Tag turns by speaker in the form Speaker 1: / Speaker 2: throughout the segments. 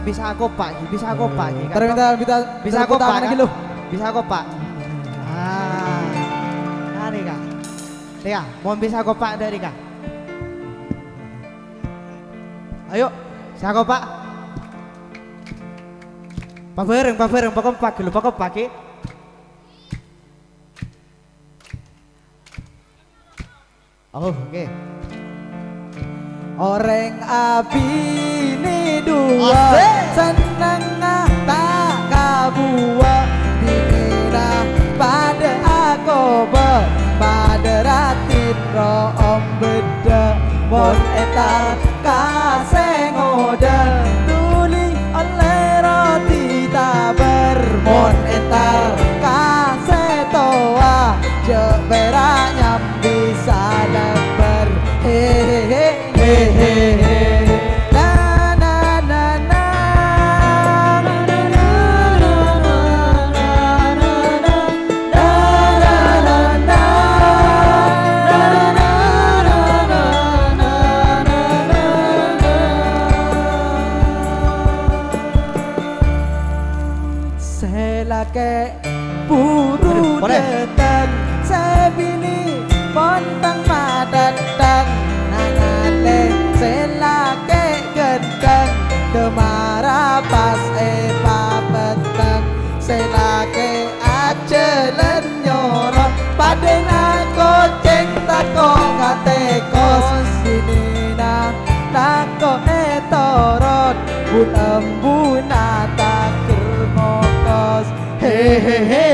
Speaker 1: bisa aku pak, bisa aku pak.
Speaker 2: Bisa aku pak lagi lu.
Speaker 1: Bisa aku pak. Nah, Rika. Rika, mau bisa aku pak dari Rika. Ayo, bisa aku pak. Pak bareng, pak dulu, pak pagi. Oh, oke.
Speaker 2: Orang abini dua seneng tak kabua dinina pada aku pada ratin room beda mon etar kaseng oda tuli oleh roti taber mon etar kasetoa jebera nyambi salaber hehehe na na na na na na na selake buru datang sebini pontang madatang nangale selake gendang demara pas papetang selake acelen nyorot paden aku ceng tako ngatekos ini nako etorot bun embuna takir ngokos hehehe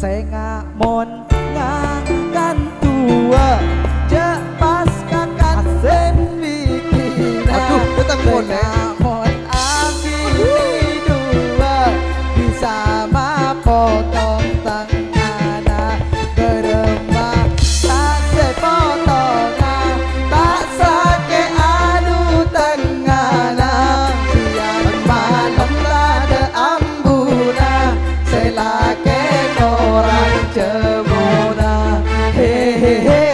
Speaker 2: Senga mon ngakan tua je pas kakan sen bikin
Speaker 1: Aduh, tetang boleh.
Speaker 2: mon ambil dua bisa ma potong tangana beremah tak sepotongan tak sake adu tengana siang malam lada ambuna selake orang cemona hehehe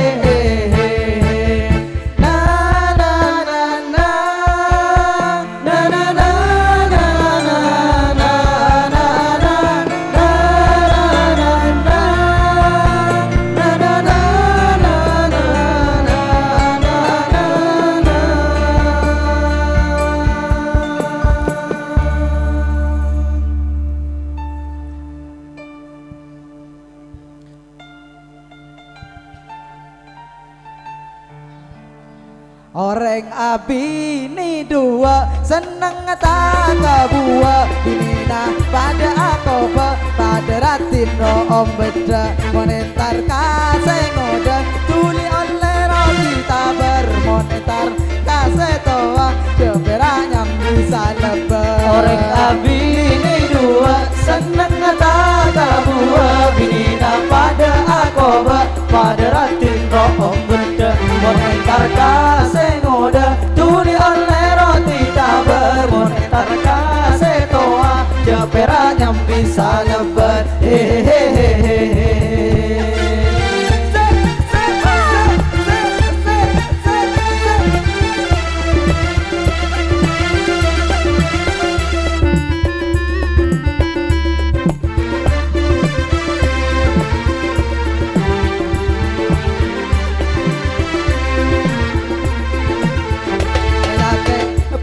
Speaker 2: na na na na na na na na na orang abini dua seneng tak kabua binina pada aku pada ratin room beda monetar kaseng oda tuli oleh roti taber monetar kasetoa jemberanya bisa lebar orang abini dua seneng tak kabua binina pada aku pada ratin room beda monetar kaseng oda tuli oleh roti taber monetar kasetoa jeperanya bisa lebar hehehe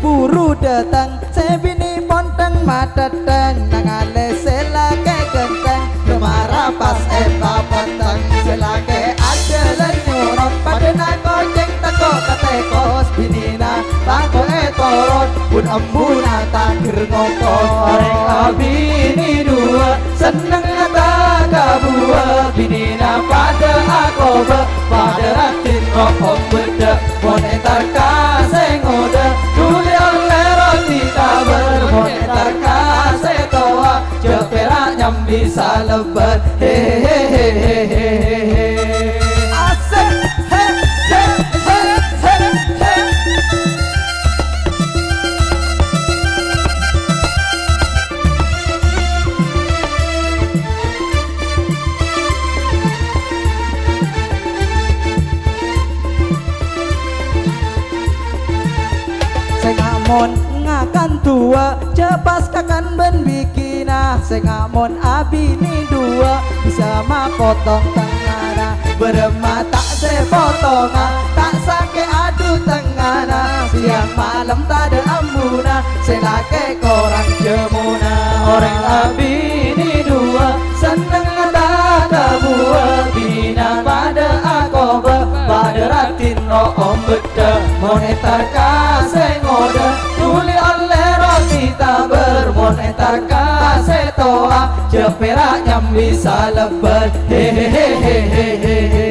Speaker 2: buru datang sebini ponteng madatang nangale selake genteng gemara pas papetang selake adelan nyorot padena gojeng tako katekos binina tako etorot pun embuna takir ngokos orang abini dua seneng tak kabua binina pada aku pada ratin rokok beda monetar kaseng oda tuli oleh roti taber monetar kasetoa jepera nyam bisa lebar hehehe orang tua cepas kakan ben bikina sengamon abi ni dua bisa ma potong tengana berema tak sepotonga tak sake adu tengana siang malam tak ada ambuna selake korang jemuna orang abi ni dua seneng tak ada buah bina pada akoba pada ratin no om beda monetar kasih ngode tuli oleh roti taber monetar kasih toa jeperak yang bisa lebat hehehehehehe